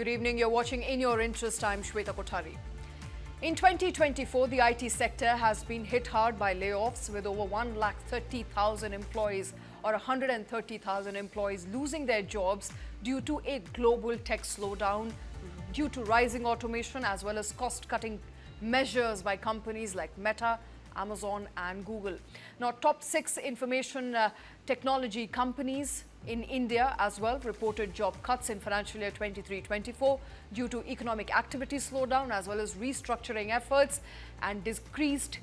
Good evening. You're watching In Your Interest. I'm Shweta Kothari. In 2024, the IT sector has been hit hard by layoffs, with over 130,000 employees or 130,000 employees losing their jobs due to a global tech slowdown, due to rising automation as well as cost-cutting measures by companies like Meta, Amazon and Google. Now, top 6 information technology companies in India as well reported job cuts in financial year 23-24 due to economic activity slowdown as well as restructuring efforts and decreased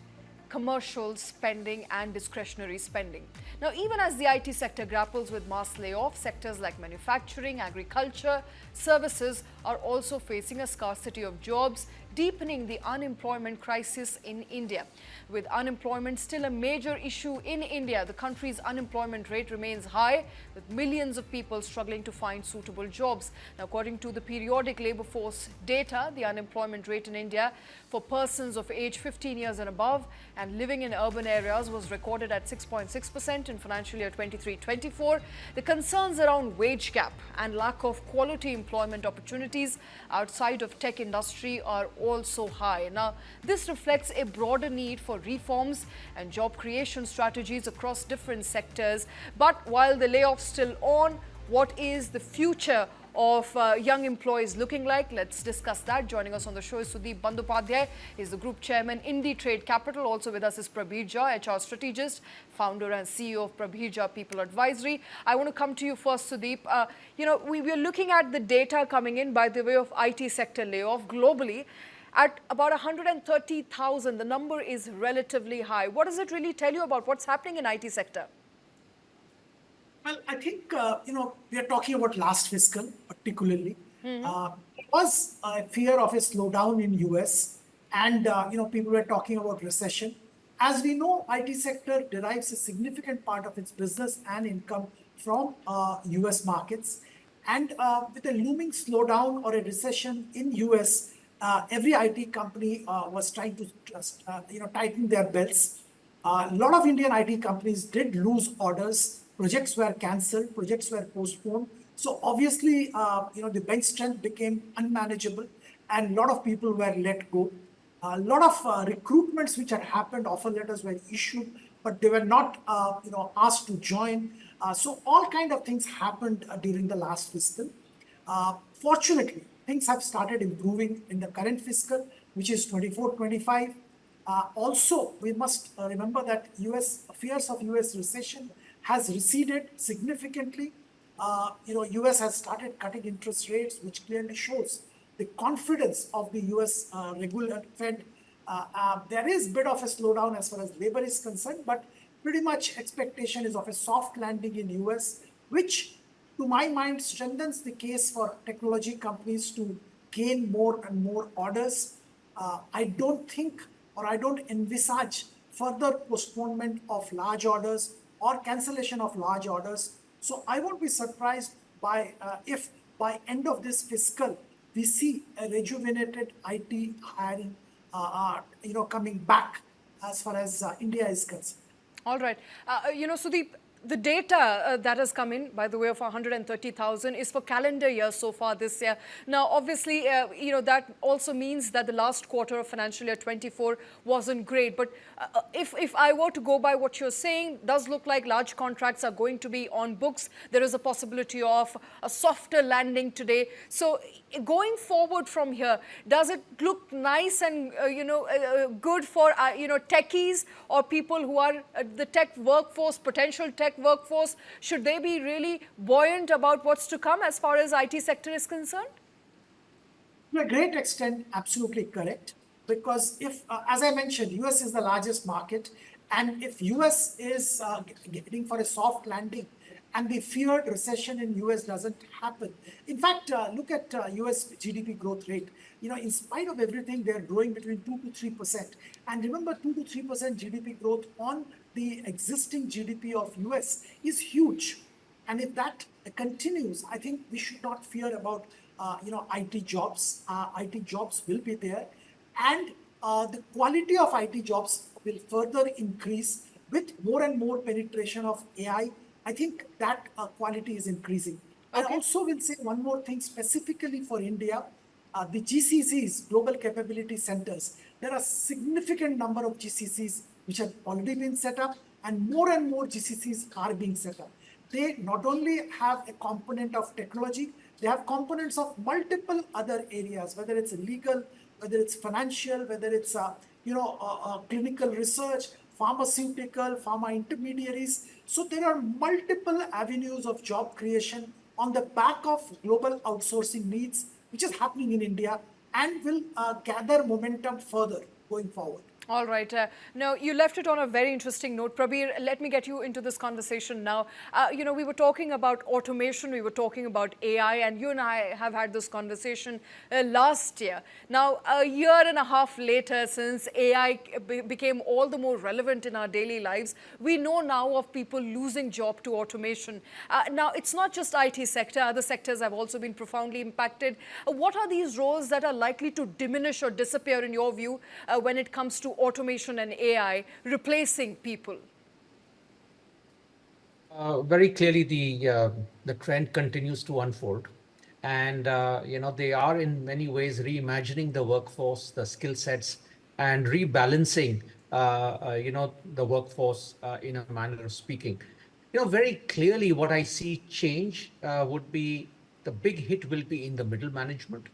commercial spending and discretionary spending. Now, even as the IT sector grapples with mass layoffs, sectors like manufacturing, agriculture, services are also facing a scarcity of jobs, deepening the unemployment crisis in India. With unemployment still a major issue in India, the country's unemployment rate remains high, with millions of people struggling to find suitable jobs. Now, according to the periodic labour force data, the unemployment rate in India for persons of age 15 years and above and living in urban areas was recorded at 6.6% in financial year 23-24. The concerns around wage gap and lack of quality employment opportunities outside of tech industry are also high. Now, this reflects a broader need for reforms and job creation strategies across different sectors. But while the layoffs still on, what is the future of young employees looking like? Let's discuss that. Joining us on the show is Sudip Bandyopadhyay. He's the Group Chairman, Inditrade Capital. Also with us is Prabir Jha, HR strategist, founder and CEO of Prabir Jha People Advisory. I want to come to you first, Sudip. We were looking at the data coming in by the way of IT sector layoff globally. At about 130,000, the number is relatively high. What does it really tell you about what's happening in IT sector? Well, I think, we are talking about last fiscal, particularly. There was a fear of a slowdown in US and, people were talking about recession. As we know, IT sector derives a significant part of its business and income from US markets. And with a looming slowdown or a recession in US, every IT company was trying to, tighten their belts. A lot of Indian IT companies did lose orders. Projects were cancelled, projects were postponed. So obviously, the bench strength became unmanageable and a lot of people were let go. A lot of recruitments which had happened, offer letters were issued, but they were not, asked to join. So all kind of things happened during the last fiscal. Fortunately, things have started improving in the current fiscal, which is 24-25. Also, we must remember that fears of US recession has receded significantly. US has started cutting interest rates, which clearly shows the confidence of the US regular Fed. There is a bit of a slowdown as far as labor is concerned, but pretty much expectation is of a soft landing in US, which to my mind strengthens the case for technology companies to gain more and more orders. I don't think or I don't envisage further postponement of large orders or cancellation of large orders. So I won't be surprised by if by end of this fiscal, we see a rejuvenated IT hiring, coming back as far as India is concerned. All right. Sudeep, the data that has come in by the way of 130,000 is for calendar year so far this year. Now, obviously, that also means that the last quarter of financial year 24 wasn't great. But if I were to go by what you're saying, does look like large contracts are going to be on books. There is a possibility of a softer landing today. So going forward from here, does it look nice and, good for, techies or people who are the tech workforce, potential tech workforce? Should they be really buoyant about what's to come as far as IT sector is concerned? To a great extent, absolutely correct. Because if, as I mentioned, US is the largest market, and if US is getting for a soft landing and the feared recession in US doesn't happen. In fact, look at US GDP growth rate. In spite of everything, they're growing between 2 to 3%. And remember, 2 to 3% GDP growth on the existing GDP of US is huge. And if that continues, I think we should not fear about, IT jobs. IT jobs will be there. And the quality of IT jobs will further increase with more and more penetration of AI. I think that quality is increasing. I Okay. also will say one more thing specifically for India. The GCCs, Global Capability Centers, there are significant number of GCCs which have already been set up, and more GCCs are being set up. They not only have a component of technology, they have components of multiple other areas, whether it's legal, whether it's financial, whether it's clinical research, pharmaceutical, pharma intermediaries. So there are multiple avenues of job creation on the back of global outsourcing needs, which is happening in India and will gather momentum further going forward. All right. Now, you left it on a very interesting note. Prabir, let me get you into this conversation now. We were talking about automation, we were talking about AI, and you and I have had this conversation last year. Now, a year and a half later, since AI became all the more relevant in our daily lives, we know now of people losing job to automation. Now, it's not just IT sector, other sectors have also been profoundly impacted. What are these roles that are likely to diminish or disappear, in your view, when it comes to automation and AI replacing people? Very clearly, the trend continues to unfold, and they are in many ways reimagining the workforce, the skill sets, and rebalancing the workforce in a manner of speaking. Very clearly, what I see change would be the big hit will be in the middle management.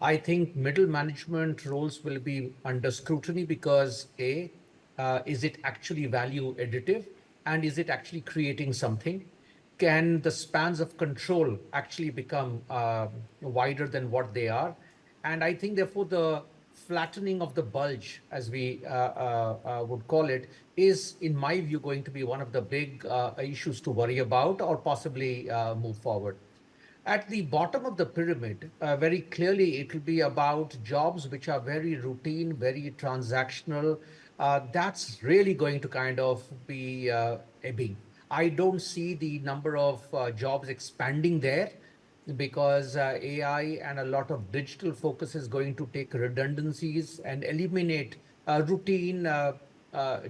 I think middle management roles will be under scrutiny because is it actually value additive, and is it actually creating something? Can the spans of control actually become wider than what they are? And I think therefore the flattening of the bulge, as we would call it, is in my view going to be one of the big issues to worry about or possibly move forward. At the bottom of the pyramid, very clearly, it will be about jobs which are very routine, very transactional. That's really going to kind of be ebbing. I don't see the number of jobs expanding there because AI and a lot of digital focus is going to take redundancies and eliminate routine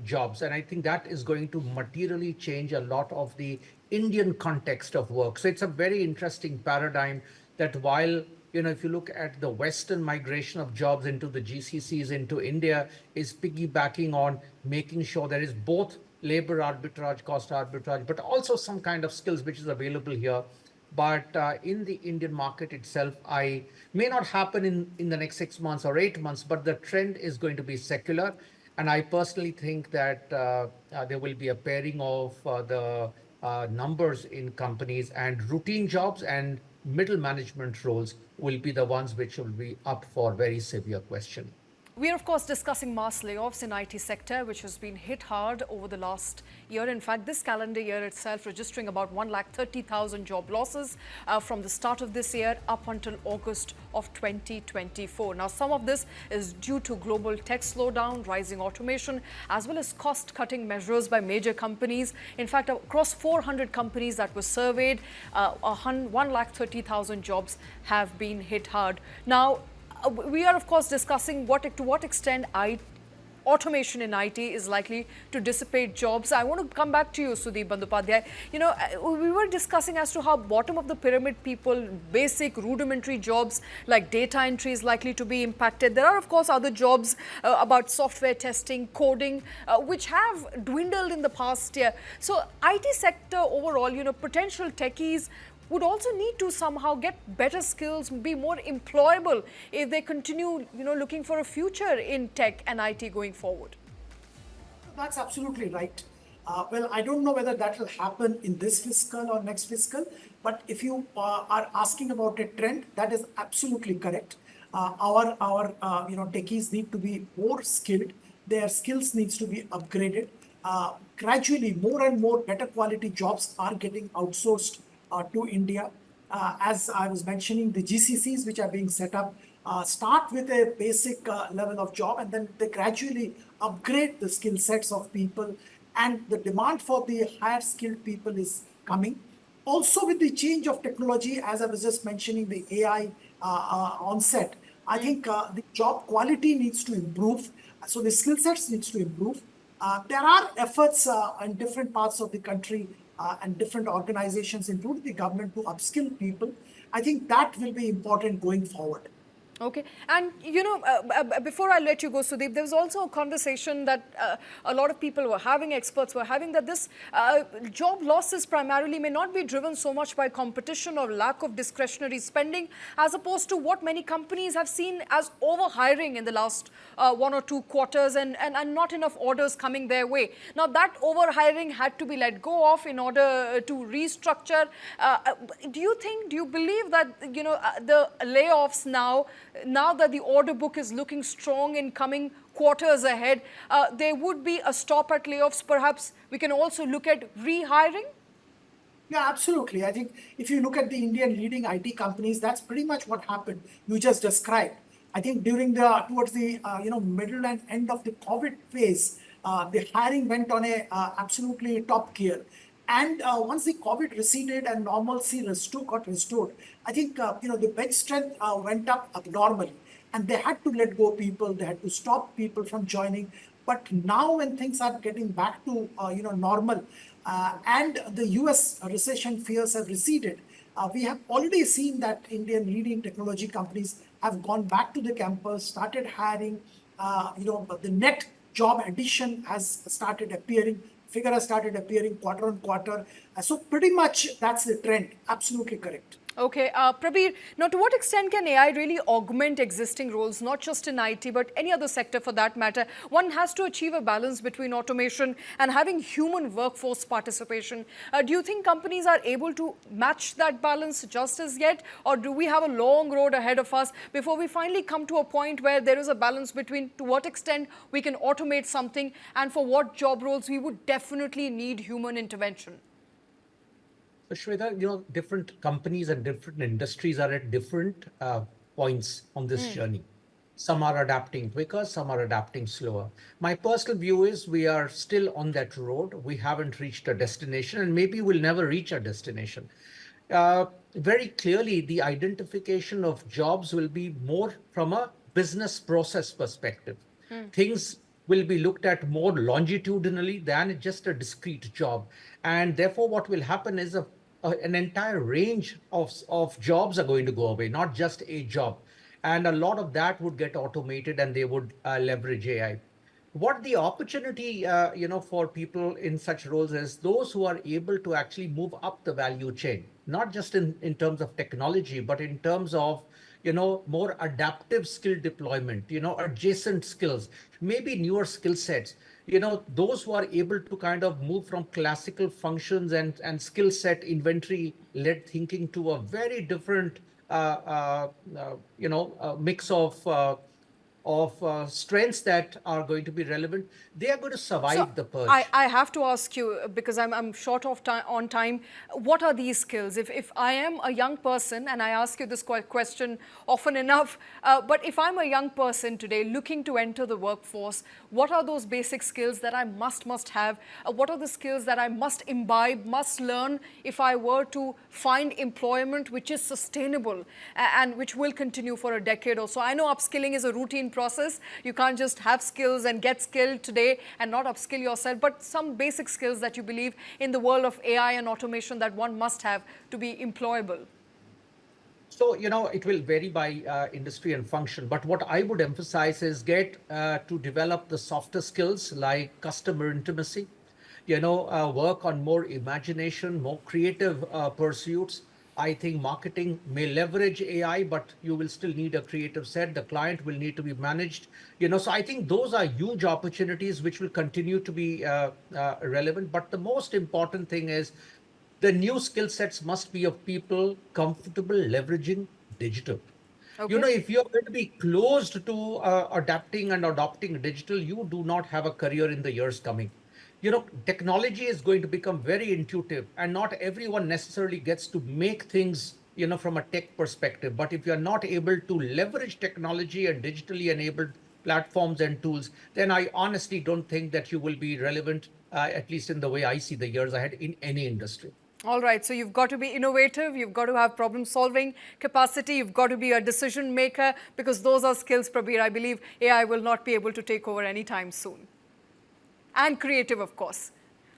jobs. And I think that is going to materially change a lot of the Indian context of work. So it's a very interesting paradigm that while, if you look at the Western migration of jobs into the GCCs into India is piggybacking on making sure there is both labor arbitrage, cost arbitrage, but also some kind of skills which is available here. But in the Indian market itself, I may not happen in the next 6 months or 8 months, but the trend is going to be secular. And I personally think that there will be a pairing of the numbers in companies, and routine jobs and middle management roles will be the ones which will be up for very severe questioning. We are, of course, discussing mass layoffs in IT sector, which has been hit hard over the last year. In fact, this calendar year itself registering about 130,000 job losses from the start of this year up until August of 2024. Now, some of this is due to global tech slowdown, rising automation, as well as cost-cutting measures by major companies. In fact, across 400 companies that were surveyed, 130,000 jobs have been hit hard. Now, we are, of course, discussing to what extent automation in IT is likely to dissipate jobs. I want to come back to you, Sudip Bandyopadhyay. We were discussing as to how bottom of the pyramid people, basic rudimentary jobs like data entry is likely to be impacted. There are, of course, other jobs about software testing, coding, which have dwindled in the past year. So IT sector overall, potential techies would also need to somehow get better skills, be more employable if they continue, looking for a future in tech and IT going forward. That's absolutely right. Well, I don't know whether that will happen in this fiscal or next fiscal, but if you are asking about a trend, that is absolutely correct. Our techies need to be more skilled. Their skills needs to be upgraded. Gradually, more and more better quality jobs are getting outsourced to India. As I was mentioning, the GCCs which are being set up start with a basic level of job, and then they gradually upgrade the skill sets of people, and the demand for the higher skilled people is coming. Also, with the change of technology, as I was just mentioning, the AI onset, I think the job quality needs to improve. So the skill sets needs to improve. There are efforts in different parts of the country and different organizations, including the government, to upskill people. I think that will be important going forward. Okay. And, before I let you go, Sudip, there was also a conversation that a lot of people were having, experts were having, that this job losses primarily may not be driven so much by competition or lack of discretionary spending, as opposed to what many companies have seen as overhiring in the last 1 or 2 quarters and not enough orders coming their way. Now, that overhiring had to be let go of in order to restructure. Do you believe that, the layoffs now that the order book is looking strong in coming quarters ahead, there would be a stop at layoffs? Perhaps we can also look at rehiring? Yeah, absolutely. I think if you look at the Indian leading IT companies, that's pretty much what happened. You just described. I think towards the middle and end of the COVID phase, the hiring went on a absolutely top gear. And once the COVID receded and normalcy got restored, I think the bench strength went up abnormally, and they had to let go people. They had to stop people from joining. But now, when things are getting back to normal, and the U.S. recession fears have receded, we have already seen that Indian leading technology companies have gone back to the campus, started hiring. The net job addition has started appearing. Figure has started appearing quarter on quarter. So pretty much that's the trend. Absolutely correct. Okay, Prabir, now to what extent can AI really augment existing roles, not just in IT, but any other sector for that matter? One has to achieve a balance between automation and having human workforce participation. Do you think companies are able to match that balance just as yet? Or do we have a long road ahead of us before we finally come to a point where there is a balance between to what extent we can automate something and for what job roles we would definitely need human intervention? Shweta, different companies and different industries are at different points on this journey. Some are adapting quicker, some are adapting slower. My personal view is we are still on that road. We haven't reached a destination, and maybe we'll never reach a destination. Very clearly, the identification of jobs will be more from a business process perspective. Things will be looked at more longitudinally than just a discrete job. And therefore, what will happen is an entire range of jobs are going to go away, not just a job. And a lot of that would get automated and they would leverage AI. What the opportunity, for people in such roles is those who are able to actually move up the value chain, not just in terms of technology, but in terms of more adaptive skill deployment, adjacent skills, maybe newer skill sets, those who are able to kind of move from classical functions and skill set inventory led thinking to a very different, mix of strengths that are going to be relevant. They are going to survive the purge. I have to ask you, because I'm short of on time, what are these skills? If I am a young person, and I ask you this question often enough, but if I'm a young person today looking to enter the workforce, what are those basic skills that I must have? What are the skills that I must imbibe, must learn if I were to find employment which is sustainable and which will continue for a decade or so? I know upskilling is a routine process. You can't just have skills and get skilled today and not upskill yourself, but some basic skills that you believe in the world of AI and automation that one must have to be employable. So, it will vary by industry and function. But what I would emphasize is get to develop the softer skills like customer intimacy, work on more imagination, more creative pursuits. I think marketing may leverage AI, but you will still need a creative set. The client will need to be managed. So I think those are huge opportunities which will continue to be relevant. But the most important thing is the new skill sets must be of people comfortable leveraging digital. Okay. If you're going to be closed to adapting and adopting digital, you do not have a career in the years coming. Technology is going to become very intuitive, and not everyone necessarily gets to make things, from a tech perspective. But if you're not able to leverage technology and digitally enabled platforms and tools, then I honestly don't think that you will be relevant, at least in the way I see the years ahead in any industry. All right, so you've got to be innovative, you've got to have problem-solving capacity, you've got to be a decision maker, because those are skills, Prabir, I believe AI will not be able to take over anytime soon. And creative, of course.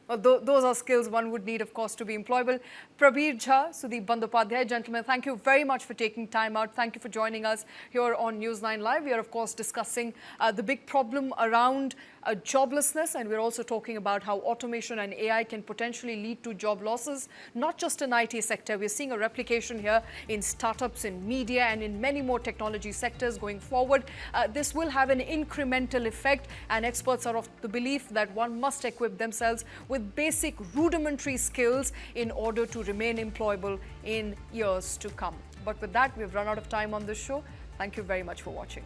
Well, those are skills one would need, of course, to be employable. Prabir Jha, Sudip Bandyopadhyay, gentlemen, thank you very much for taking time out. Thank you for joining us here on News9 Live. We are, of course, discussing the big problem around joblessness, and we're also talking about how automation and AI can potentially lead to job losses, not just in IT sector. We're seeing a replication here in startups, in media, and in many more technology sectors going forward. This will have an incremental effect, and experts are of the belief that one must equip themselves with basic rudimentary skills in order to remain employable in years to come. But with that, we've run out of time on this show. Thank you very much for watching.